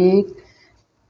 1